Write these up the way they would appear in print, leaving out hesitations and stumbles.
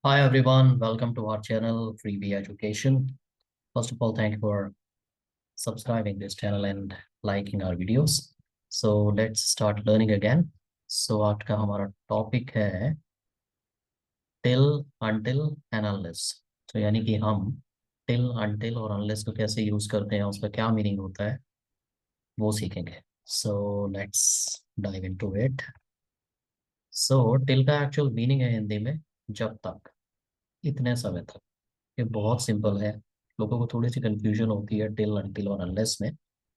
Hi everyone, welcome to our channel Freebie Education. First of all, thank you for subscribing this channel and liking our videos. So let's start learning again. So आज का हमारा topic है till, until and unless. तो यानी कि हम till, until और unless को कैसे यूज करते हैं, उसका क्या मीनिंग होता है, वो सीखेंगे। So let's dive into it. So till का एक्चुअल मीनिंग है हिंदी में जब तक, इतने समय तक। ये बहुत सिंपल है। लोगों को थोड़ी सी कंफ्यूजन होती है टिल, अनटिल और अनलेस में,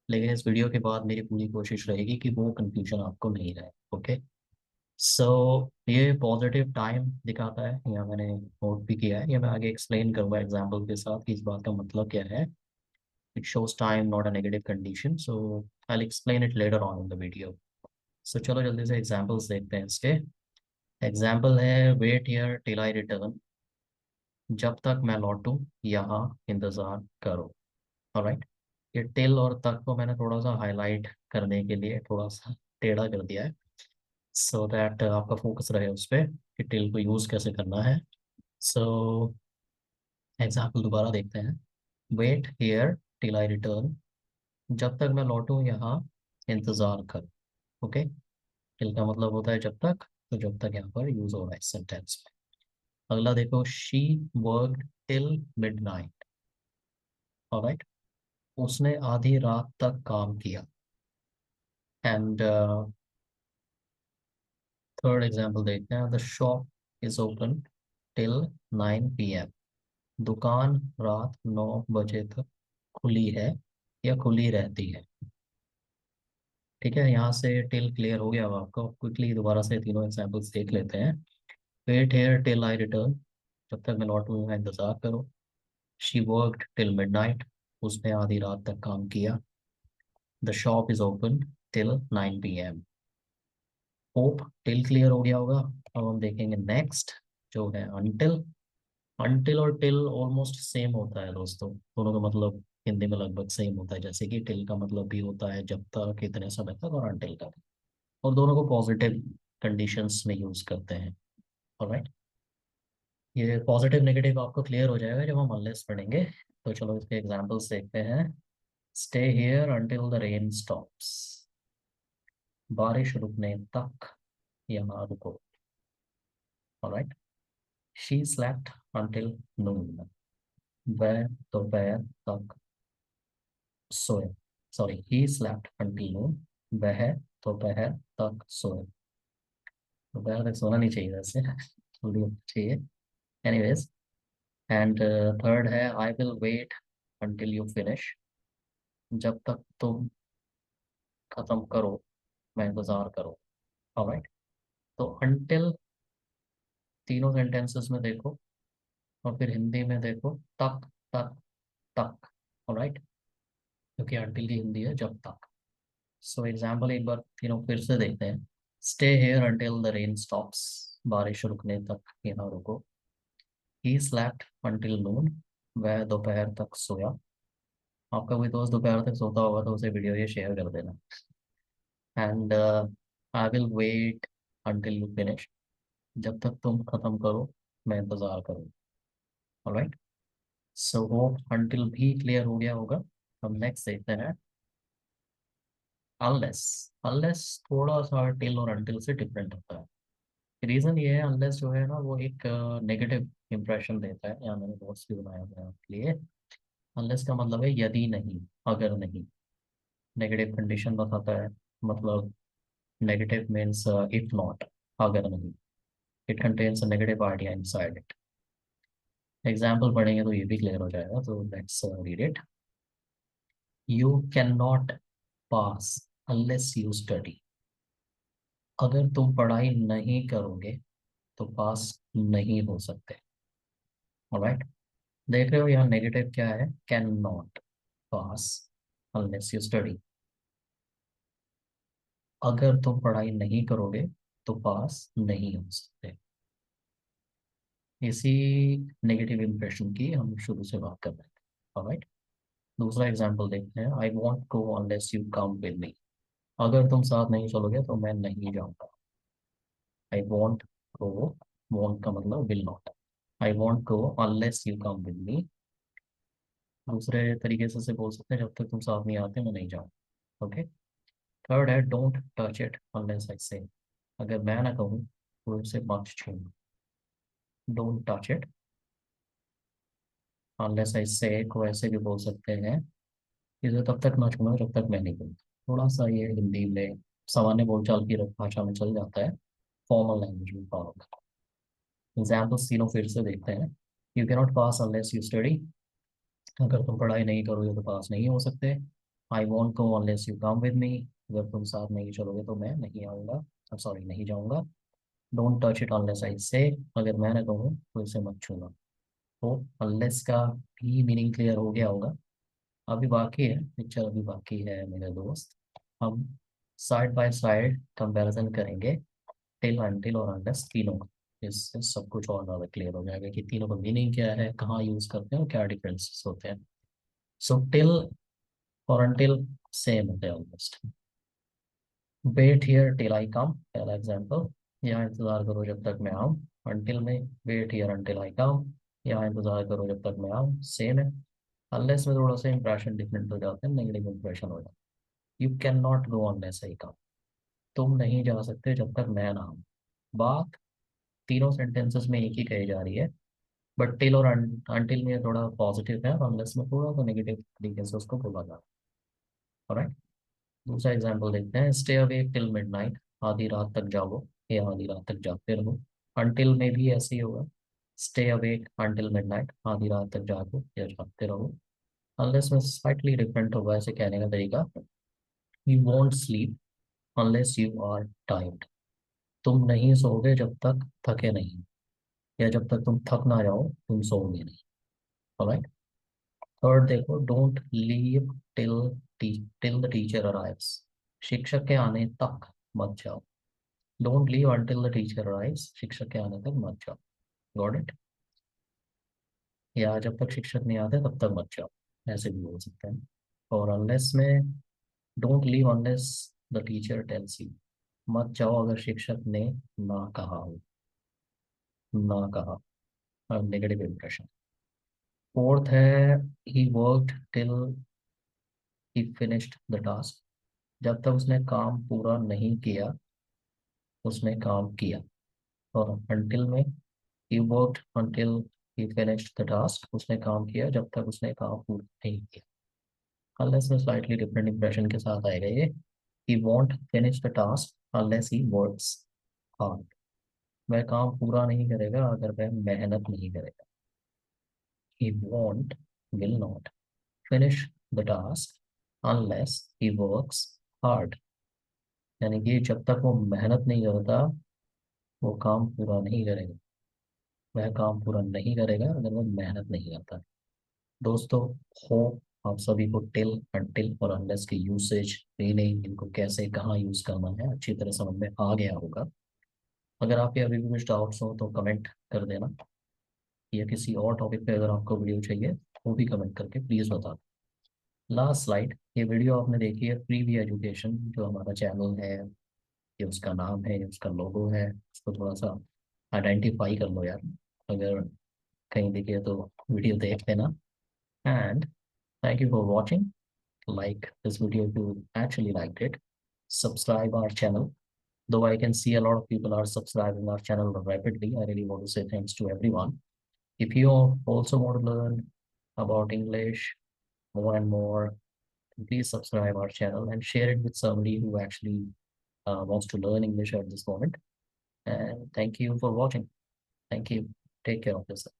लेकिन इस वीडियो के बाद मेरी पूरी कोशिश रहेगी कि वो कंफ्यूजन आपको नहीं रहे। ओके। सो ये पॉजिटिव टाइम दिखाता है, या मैंने नोट भी किया है, या मैं आगे एक्सप्लेन करूंगा एग्जांपल के साथ कि इस बात का मतलब क्या है। It shows time not a negative condition, so I will explain it later on in the video. So चलो जल्दी से एग्जांपल्स देखते हैं इसके। एग्जाम्पल है wait here till I return, जब तक मैं लौटूं यहाँ इंतजार करो। ऑलराइट। ये टिल और तक को मैंने थोड़ा सा हाईलाइट करने के लिए थोड़ा सा टेढ़ा कर दिया है, सो दैट आपका फोकस रहे उस पर कि टिल को यूज कैसे करना है। सो एग्जाम्पल दोबारा देखते हैं। Wait here till I return, जब तक मैं लौटूं यहाँ इंतजार कर। ओके। टिल का मतलब होता है जब तक, तो जब तक यहाँ पर यूज हो रहा है सेंटेंस में। अगला देखो, she worked till midnight. Alright. उसने आधी रात तक काम किया। एंड थर्ड एग्जाम्पल देखते हैं। The shop is open till 9 PM। दुकान रात 9 बजे तक खुली है या खुली रहती है। ठीक है, यहाँ से टिल क्लियर हो गया होगा आपको। क्विकली दोबारा से तीनों एग्जाम्पल्स देख लेते हैं। Wait here till I return, जब तक मैं लौटूंगा इंतजार करो। शी वर्कड टिल मिडनाइट, उसने आधी रात तक काम किया। The shop is open till 9 PM। Hope till clear हो गया होगा। अब हम देखेंगे नेक्स्ट, जो है अनटिल। अनटिल और टिल ऑलमोस्ट सेम होता है दोस्तों, दोनों का मतलब हिंदी में लगभग सेम होता है। जैसे कि टिल का मतलब भी होता है जब तक, इतने समय तक, और अनटिल का भी। और दोनों को पॉजिटिव कंडीशंस में यूज करते हैं। ऑलराइट। ये पॉजिटिव नेगेटिव आपको क्लियर हो जाएगा जब हम अनलेस पढ़ेंगे। तो चलो इसके एग्जांपल्स देखते हैं। Stay here until the rain stops, बारिश रुकने तक यहाँ रुको। ऑलराइट। शी स्लेप्ट अंटिल नून, वह दोपहर तक सोए। सॉरी, ही स्लेप्ट अंटिल नून, वह दोपहर तक सोए। दोपहर तक सोना नहीं चाहिए वैसे, जल्दी उठना चाहिए। एनीवेज। एंड थर्ड है I will wait until you finish, जब तक तुम खत्म करो मैं इंतजार करो। ऑलराइट। तो अंटिल तीनों सेंटेंसेस में देखो, और फिर हिंदी में देखो तक, तक, तक। ऑलराइट। क्योंकि अंटिल की हिंदी है जब तक। सो एग्जाम्पल एक बार तीनों फिर से देखते हैं। Stay here until the rain stops, बारिश रुकने तक यहाँ रुको। ही स्लैप्ट अंटिल नून, वह दोपहर तक सोया। आपका कोई दोस्त दोपहर तक सोता होगा तो उसे वीडियो ये शेयर कर देना। And I will wait until you finish, जब तक तुम खत्म करो मैं इंतजार करूँ। ऑलराइट। सो वो अंटिल भी क्लियर हो गया होगा। हम नेक्स्ट देखते हैं अनलेस। अनलेस थोड़ा सा टिल और अंटिल से डिफरेंट होता है। रीजन ये है, अनलेस जो है ना वो एक नेगेटिव इंप्रेशन देता है। यहाँ मैंने नोट्स भी बनाया हुआ है आपके लिए। अनलेस का मतलब है यदि नहीं, अगर नहीं। नेगेटिव कंडीशन बताता है, मतलब नेगेटिव मीन्स इफ नॉट, अगर नहीं। It contains a negative idea inside it. Example पढ़ेंगे तो ये भी क्लियर हो जाएगा, तो let's read it. You can not pass unless you study, अगर तुम पढ़ाई नहीं करोगे तो पास नहीं हो सकते। ऑलराइट। देख रहे हो यहाँ नेगेटिव क्या है, can not pass unless you study. अगर तुम पढ़ाई नहीं करोगे तो पास नहीं हो सकते। इसी नेगेटिव इंप्रेशन की हम शुरू से बात कर रहे थे। ऑलराइट। दूसरा एग्जांपल देखते हैं। I want go unless you come with me, अगर तुम साथ नहीं चलोगे तो मैं नहीं जाऊंगा। आई वॉन्ट गो, वॉन्ट का मतलब will not. I want go unless you come with me. दूसरे तरीके से बोल सकते हैं, जब तक तुम साथ नहीं आते मैं नहीं जाऊँ। ओके। थर्ड है don't touch it unless I से। अगर मैं ना कहूँ तो उसे मत छू। Don't touch it unless I से को ऐसे भी बोल सकते हैं, इसे तब तक ना छूना जब तक मैं नहीं कहूँ। थोड़ा सा ये हिंदी में सामान्य बोलचाल की भाषा में चल जाता है, फॉर्मल लैंग्वेज में फॉलो। एग्जाम्पल्स तीनों फिर से देखते हैं। You can not pass unless you study. अगर तुम पढ़ाई नहीं करोगे तो पास नहीं हो सकते। I want go unless you come with me. अगर तुम साथ नहीं चलोगे तो मैं नहीं आऊँगा, सॉरी नहीं जाऊँगा। Don't touch it unless I से। अगर मैं ना कहूँ तो इसे मत छूना। तो अनलेस का भी मीनिंग क्लियर हो गया होगा। अभी बाकी है, पिक्चर अभी बाकी है मेरे दोस्त। हम साइड बाय साइड कंपैरिजन करेंगे टिल अनटिल और अनलेस तीनों का। इससे सब कुछ और ज़्यादा क्लियर हो जाएगा कि तीनों का मीनिंग क्या है, कहाँ यूज़ करते हैं और क्या डिफरेंसेस होते हैं। सो टिल और अनटिल सेम होते हैं almost. Wait here till I come, पहला एग्जांपल। यहाँ इंतज़ार करो जब तक मैं आऊँ। अनटिल में वेट हियर अनटिल आई कम, यहाँ इंतज़ार करो जब तक मैं आऊँ, सेम है। अनलेस में थोड़ा सा इंप्रेशन डिफरेंट हो जाते हैं, नेगेटिव इंप्रेशन हो जाता है। You can not go unless I come. तुम नहीं जा सकते जब तक मैं ना आऊँ। बात तीनों सेंटेंसेस में एक ही कही जा रही है, बट टिल और अनटिल में थोड़ा पॉजिटिव है और अनलेस में थोड़ा तो नेगेटिव तरीके से उसको बोला जा रहा है। दूसरा एग्जाम्पल देखते हैं। स्टे अवेक टिल मिडनाइट, आधी रात तक जागो या आधी रात तक जागते रहो। अनटिल में भी ऐसे ही होगा। स्टे अवेक अनटिल मिडनाइट, आधी रात तक जागो या जागते रहो। अनलेस में स्लाइटली डिफरेंट होगा ऐसे कहने का तरीका। You won't sleep unless you are tired. तुम नहीं सोओगे जब तक थके नहीं, या जब तक तुम थक ना जाओ तुम सोओगे नहीं। ऑलराइट। थर्ड देखो, don't leave till till the teacher arrives. शिक्षक के आने तक मत जाओ। Don't leave until the teacher arrives, शिक्षक के आने तक मत जाओ। Got it. या जब तक शिक्षक नहीं आते तब तक मत जाओ, ऐसे भी बोल सकते हैं। और अनलेस में don't leave unless the teacher tells you. मत जाओ अगर शिक्षक ने ना कहा हो, ना कहा, नेगेटिव इंप्रेशन। फोर्थ है he worked till he finished the task. जब तक उसने काम पूरा नहीं किया उसने काम किया। और अनटिल में he worked until he finished the task, उसने काम किया जब तक उसने काम पूरा नहीं किया। अनलेस में स्लाइटली डिफरेंट इंप्रेशन के साथ आएगा ये। He won't finish the task unless he works hard. वह काम पूरा नहीं करेगा अगर वह मेहनत नहीं करेगा। He won't will not finish the task unless he works hard. यानी कि जब तक वो मेहनत नहीं करता वो काम पूरा नहीं करेगा। वह काम पूरा नहीं करेगा अगर वो मेहनत नहीं करता। दोस्तों, हो आप सभी को टिल अनटिल और अनलेस के यूसेज, मीनिंग, इनको कैसे कहाँ यूज करना है अच्छी तरह समझ में आ गया होगा। अगर आपके अभी भी कुछ डाउट्स हो तो कमेंट कर देना, या किसी और टॉपिक पे अगर आपको वीडियो चाहिए वो भी कमेंट करके प्लीज़ बता दें। लास्ट स्लाइड, ये वीडियो आपने देखी है प्रीवी एजुकेशन जो हमारा चैनल है, ये उसका नाम है, ये उसका लोगो है। उसको थोड़ा सा आइडेंटिफाई कर लो यार, अगर कहीं दिखे तो वीडियो देख लेना। And thank you for watching. Like this video if you actually liked it. Subscribe our channel. Though I can see a lot of people are subscribing our channel rapidly, I really want to say thanks to everyone. If you also want to learn about English more and more, please subscribe our channel and share it with somebody who actually wants to learn English at this moment. And thank you for watching. Thank you. Take care of yourself.